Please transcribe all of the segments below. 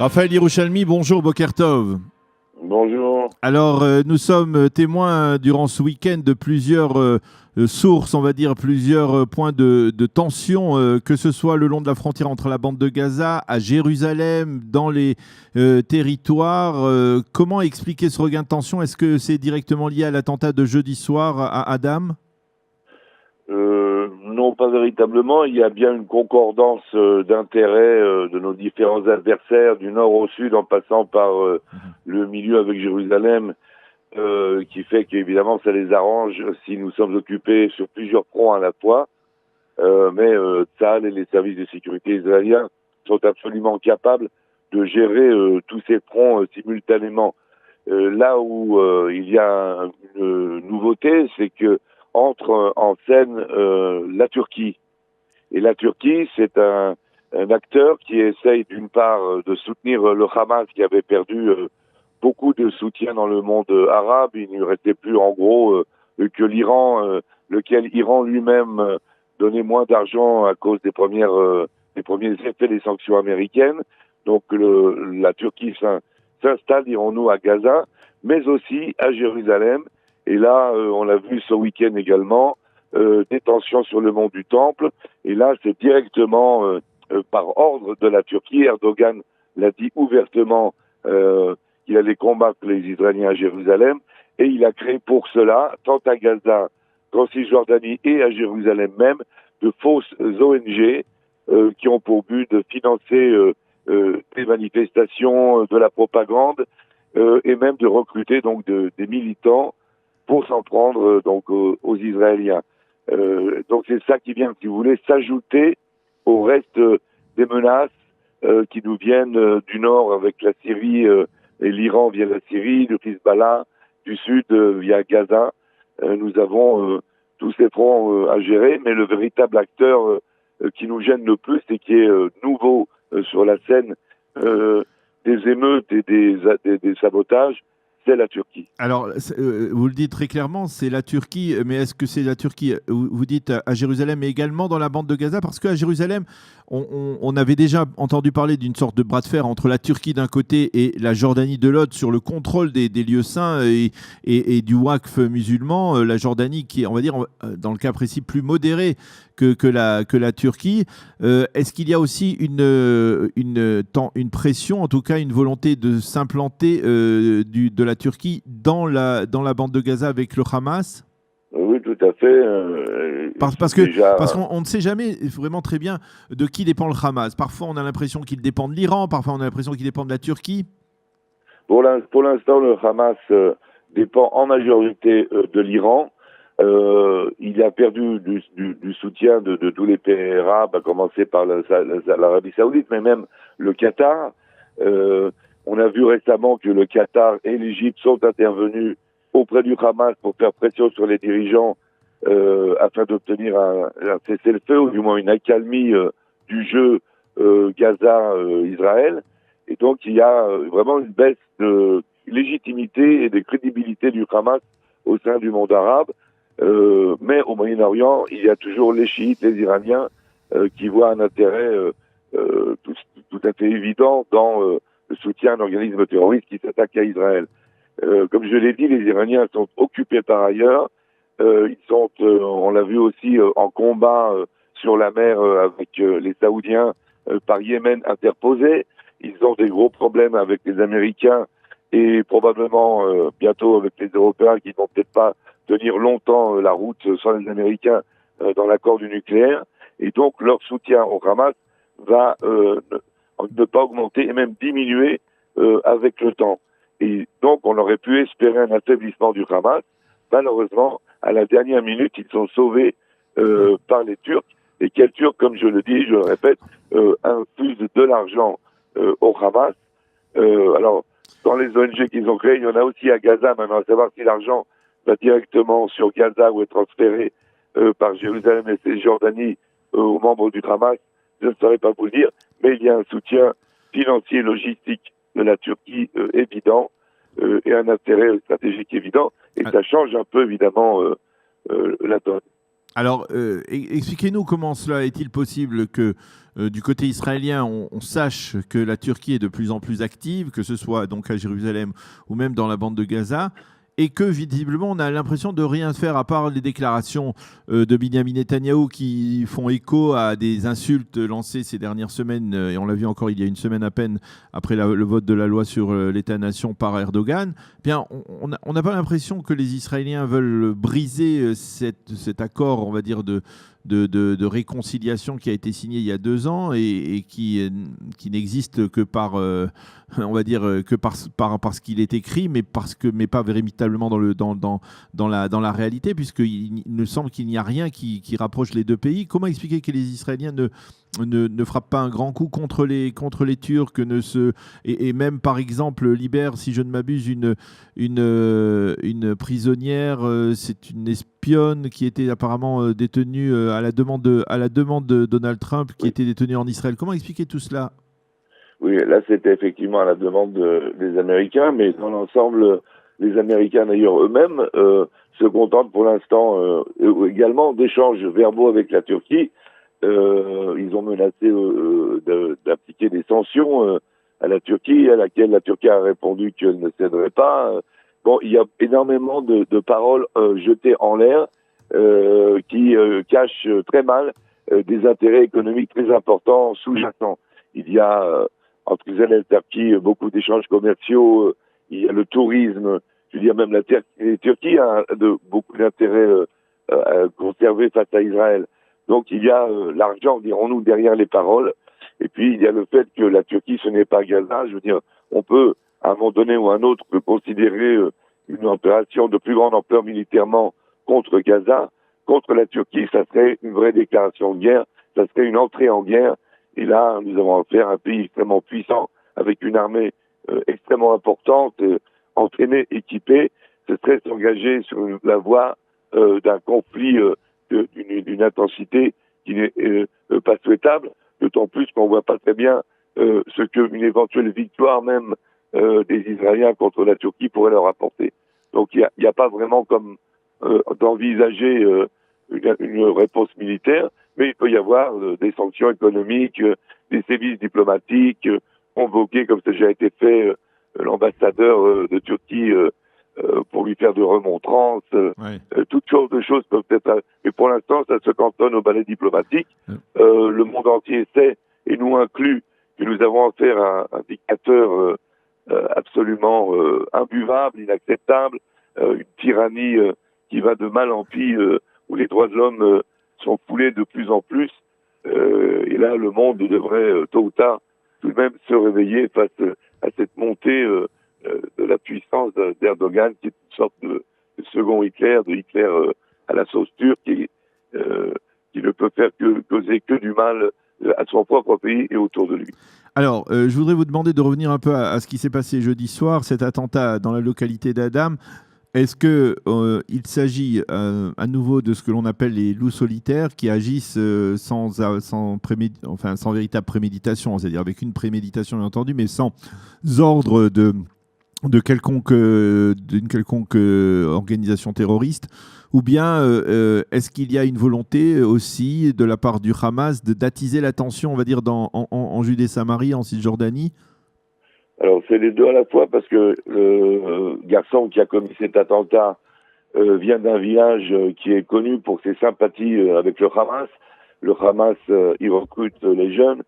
Raphaël Hirouchalmi, bonjour, Boker Tov. Bonjour. Alors, nous sommes témoins durant ce week-end de plusieurs sources, on va dire, plusieurs points de tension, que ce soit le long de la frontière entre la bande de Gaza, à Jérusalem, dans les territoires. Comment expliquer ce regain de tension? Est-ce que c'est directement lié à l'attentat de jeudi soir à Adam? Non, pas véritablement. Il y a bien une concordance d'intérêts de nos différents adversaires, du nord au sud, en passant par le milieu avec Jérusalem, qui fait qu'évidemment ça les arrange si nous sommes occupés sur plusieurs fronts à la fois. Mais Tsahal et les services de sécurité israéliens sont absolument capables de gérer tous ces fronts simultanément. Là où il y a une nouveauté, c'est que entre en scène la Turquie. Et la Turquie, c'est un acteur qui essaye d'une part de soutenir le Hamas qui avait perdu beaucoup de soutien dans le monde arabe. Il ne restait plus en gros que l'Iran, lequel Iran lui-même donnait moins d'argent à cause des premiers effets des sanctions américaines. Donc la Turquie s'installe, dirons-nous, à Gaza, mais aussi à Jérusalem. Et là, on l'a vu ce week-end également, des tensions sur le mont du Temple. Et là, c'est directement par ordre de la Turquie. Erdogan l'a dit ouvertement qu'il allait combattre les Israéliens à Jérusalem. Et il a créé pour cela, tant à Gaza qu'en Cisjordanie et à Jérusalem même, de fausses ONG qui ont pour but de financer des manifestations, de la propagande et même de recruter donc des militants pour s'en prendre donc aux Israéliens. Donc c'est ça qui vient, si vous voulez, s'ajouter au reste des menaces qui nous viennent du nord avec la Syrie et l'Iran via la Syrie, le Hezbollah du sud via Gaza. Nous avons tous ces fronts à gérer, mais le véritable acteur qui nous gêne le plus et qui est nouveau sur la scène des émeutes et des sabotages, c'est la Turquie. Alors, vous le dites très clairement, c'est la Turquie, mais est-ce que c'est la Turquie, vous dites à Jérusalem, mais également dans la bande de Gaza? Parce qu'à Jérusalem, on avait déjà entendu parler d'une sorte de bras de fer entre la Turquie d'un côté et la Jordanie de l'autre sur le contrôle des lieux saints et du Waqf musulman. La Jordanie qui est, on va dire, dans le cas précis, plus modérée que la Turquie. Est-ce qu'il y a aussi une pression, en tout cas une volonté de s'implanter de la Turquie dans la bande de Gaza avec le Hamas? Oui, tout à fait. Parce qu'on ne sait jamais vraiment très bien de qui dépend le Hamas. Parfois, on a l'impression qu'il dépend de l'Iran, parfois on a l'impression qu'il dépend de la Turquie. Pour l'instant, le Hamas dépend en majorité de l'Iran. Il a perdu du soutien de tous les pays arabes, à commencer par l'Arabie Saoudite, mais même le Qatar. On a vu récemment que le Qatar et l'Égypte sont intervenus auprès du Hamas pour faire pression sur les dirigeants afin d'obtenir un cessez-le-feu ou du moins une accalmie du jeu Gaza-Israël. Et donc il y a vraiment une baisse de légitimité et de crédibilité du Hamas au sein du monde arabe. Mais au Moyen-Orient, il y a toujours les chiites, les Iraniens, qui voient un intérêt tout à fait évident dans le soutien à un organisme terroriste qui s'attaque à Israël. Comme je l'ai dit, les Iraniens sont occupés par ailleurs. Ils sont, on l'a vu aussi, en combat sur la mer avec les Saoudiens par Yémen interposé. Ils ont des gros problèmes avec les Américains et probablement bientôt avec les Européens qui ne vont peut-être pas tenir longtemps la route sans les Américains dans l'accord du nucléaire. Et donc leur soutien au Hamas va ne pas augmenter et même diminuer avec le temps. Et donc on aurait pu espérer un affaiblissement du Hamas. Malheureusement, à la dernière minute, ils sont sauvés par les Turcs. Et quels Turcs, comme je le dis, je le répète, infusent de l'argent au Hamas. Alors, dans les ONG qu'ils ont créées, il y en a aussi à Gaza, maintenant, à savoir si l'argent va directement sur Gaza ou est transféré par Jérusalem et Cisjordanie aux membres du Hamas, je ne saurais pas vous le dire, mais il y a un soutien financier, logistique de la Turquie évident et un intérêt stratégique évident, et ça change un peu évidemment la donne. Alors, expliquez-nous comment cela est-il possible que du côté israélien, on sache que la Turquie est de plus en plus active, que ce soit donc à Jérusalem ou même dans la bande de Gaza, et que visiblement on a l'impression de rien faire à part les déclarations de Binyamin Netanyahou qui font écho à des insultes lancées ces dernières semaines, et on l'a vu encore il y a une semaine à peine après le vote de la loi sur l'État-nation par Erdogan. Bien, on n'a pas l'impression que les Israéliens veulent briser cet accord, on va dire, de réconciliation qui a été signé il y a 2 ans et qui n'existe que par, on va dire, que parce qu'il est écrit, mais pas véritablement dans la réalité, puisqu'il me semble qu'il n'y a rien qui rapproche les deux pays. Comment expliquer que les Israéliens ne frappent pas un grand coup contre les Turcs, et même par exemple libèrent, si je ne m'abuse, une prisonnière, c'est une espionne qui était apparemment détenue à la demande de Donald Trump, qui était détenue en Israël. Comment expliquer tout cela? Oui, là c'était effectivement à la demande des Américains, mais dans l'ensemble, les Américains d'ailleurs eux-mêmes se contentent pour l'instant également d'échanges verbaux avec la Turquie. Ils ont menacé d'appliquer des sanctions à la Turquie, à laquelle la Turquie a répondu qu'elle ne céderait pas. Bon, il y a énormément de paroles jetées en l'air qui cachent très mal des intérêts économiques très importants sous-jacents. Il y a entre Israël et la Turquie beaucoup d'échanges commerciaux, il y a le tourisme, je veux dire même la Turquie a beaucoup d'intérêts conservés face à Israël. Donc il y a l'argent, dirons-nous, derrière les paroles. Et puis il y a le fait que la Turquie, ce n'est pas Gaza. Je veux dire, on peut, à un moment donné ou à un autre, considérer une opération de plus grande ampleur militairement contre Gaza. Contre la Turquie, ça serait une vraie déclaration de guerre, ça serait une entrée en guerre. Et là, nous avons affaire à un pays extrêmement puissant, avec une armée extrêmement importante, entraînée, équipée. Ce serait s'engager sur la voie d'un conflit d'une intensité qui n'est pas souhaitable, d'autant plus qu'on ne voit pas très bien ce qu'une éventuelle victoire même des Israéliens contre la Turquie pourrait leur apporter. Donc il n'y a pas vraiment comme d'envisager une réponse militaire, mais il peut y avoir des sanctions économiques, des sévices diplomatiques, convoquer, comme ça a déjà été fait, l'ambassadeur de Turquie pour lui faire de remontrances, toutes sortes de choses peuvent être... Mais pour l'instant, ça se cantonne au ballet diplomatique. Le monde entier sait, et nous inclus, que nous avons affaire à un dictateur absolument imbuvable, inacceptable, une tyrannie qui va de mal en pis, où les droits de l'homme sont foulés de plus en plus. Et là, le monde devrait, tôt ou tard, tout de même se réveiller face à cette montée de la puissance d'Erdogan, qui est une sorte de second Hitler, de Hitler à la sauce turque, qui ne peut faire causer que du mal à son propre pays et autour de lui. Alors, je voudrais vous demander de revenir un peu à ce qui s'est passé jeudi soir, cet attentat dans la localité d'Adam. Est-ce qu'il s'agit à nouveau de ce que l'on appelle les loups solitaires qui agissent sans véritable préméditation, c'est-à-dire avec une préméditation bien entendu, mais sans ordre d'une quelconque organisation terroriste, ou bien est-ce qu'il y a une volonté aussi de la part du Hamas d'attiser la tension, on va dire, en Judée-Samarie, en Cisjordanie? Alors c'est les deux à la fois, parce que le garçon qui a commis cet attentat vient d'un village qui est connu pour ses sympathies avec le Hamas. Le Hamas, il recrute les jeunes.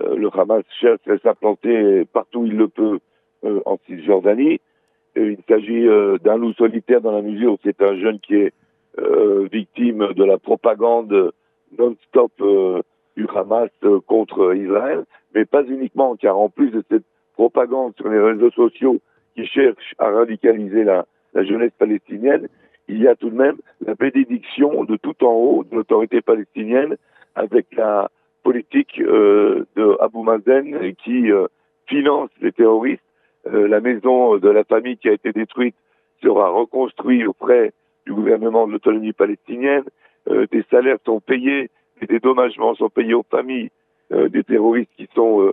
Le Hamas cherche à s'implanter partout où il le peut en Cisjordanie. Il s'agit d'un loup solitaire dans la mesure où c'est un jeune qui est victime de la propagande non-stop du Hamas contre Israël, mais pas uniquement, car en plus de cette propagande sur les réseaux sociaux qui cherchent à radicaliser la jeunesse palestinienne, il y a tout de même la bénédiction de tout en haut de l'autorité palestinienne avec la politique de Abu Mazen qui finance les terroristes. La maison de la famille qui a été détruite sera reconstruite auprès du gouvernement de l'autonomie palestinienne. Des salaires sont payés, des dédommagements sont payés aux familles des terroristes qui sont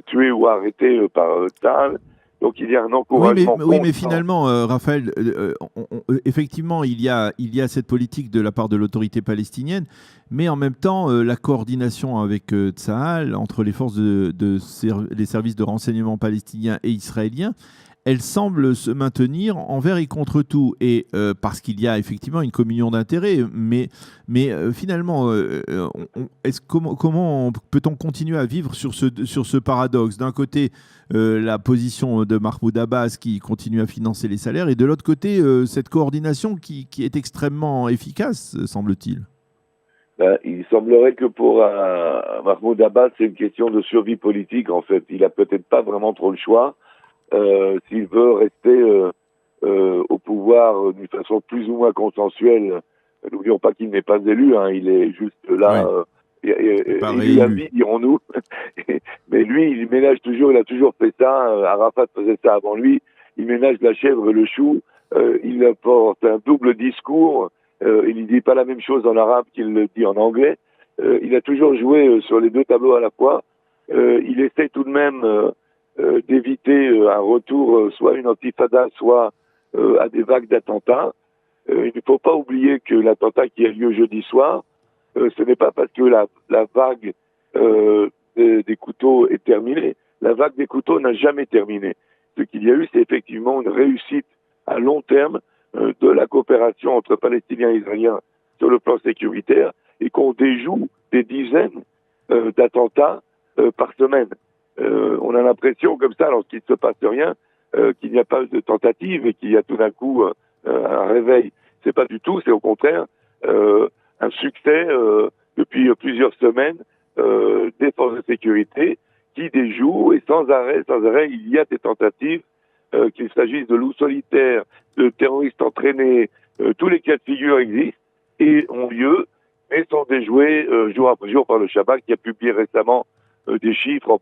tués ou arrêtés par Tsahal. Donc il y a un Oui, encouragement mais constant. finalement, Raphaël, effectivement, il y a cette politique de la part de l'autorité palestinienne, mais en même temps, la coordination avec Tsahal, entre les forces les services de renseignement palestiniens et israéliens, elle semble se maintenir envers et contre tout. Et parce qu'il y a effectivement une communion d'intérêts, mais finalement, comment peut-on continuer à vivre sur ce paradoxe? D'un côté, la position de Mahmoud Abbas qui continue à financer les salaires, et de l'autre côté, cette coordination qui est extrêmement efficace, semble-t-il. Ben, il semblerait que pour Mahmoud Abbas, c'est une question de survie politique en fait. Il a peut-être pas vraiment trop le choix. S'il veut rester au pouvoir d'une façon plus ou moins consensuelle. N'oublions pas qu'il n'est pas élu, hein, il est juste là, élu à vie, dirons-nous. Mais lui, il ménage toujours, il a toujours fait ça. Arafat faisait ça avant lui. Il ménage la chèvre et le chou. Il apporte un double discours. Il ne dit pas la même chose en arabe qu'il le dit en anglais. Il a toujours joué sur les deux tableaux à la fois. Il essaie tout de même d'éviter un retour, soit une antifada, soit à des vagues d'attentats. Il ne faut pas oublier que l'attentat qui a lieu jeudi soir, ce n'est pas parce que la vague des couteaux est terminée. La vague des couteaux n'a jamais terminé. Ce qu'il y a eu, c'est effectivement une réussite à long terme de la coopération entre Palestiniens et Israéliens sur le plan sécuritaire, et qu'on déjoue des dizaines d'attentats par semaine. On a l'impression comme ça, lorsqu'il ne se passe rien, qu'il n'y a pas de tentative et qu'il y a tout d'un coup un réveil. C'est pas du tout, c'est au contraire un succès depuis plusieurs semaines des forces de sécurité qui déjouent, et sans arrêt, il y a des tentatives, qu'il s'agisse de loups solitaires, de terroristes entraînés, tous les cas de figure existent et ont lieu, mais sont déjoués jour après jour par le Shabak, qui a publié récemment des chiffres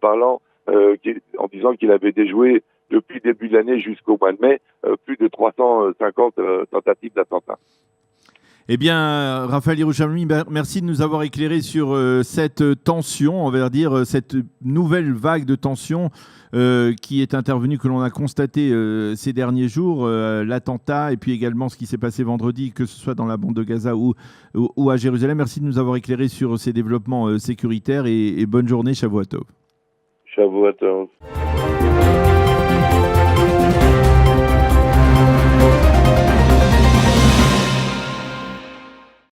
en disant qu'il avait déjoué depuis le début de l'année jusqu'au mois de mai plus de 350 tentatives d'attentat. Eh bien, Raphaël Yerushalmi, merci de nous avoir éclairé sur cette tension, on va dire, cette nouvelle vague de tension qui est intervenue, que l'on a constaté ces derniers jours, l'attentat et puis également ce qui s'est passé vendredi, que ce soit dans la bande de Gaza ou à Jérusalem. Merci de nous avoir éclairé sur ces développements sécuritaires, et bonne journée, Shavuot Tov. Shavuot Tov.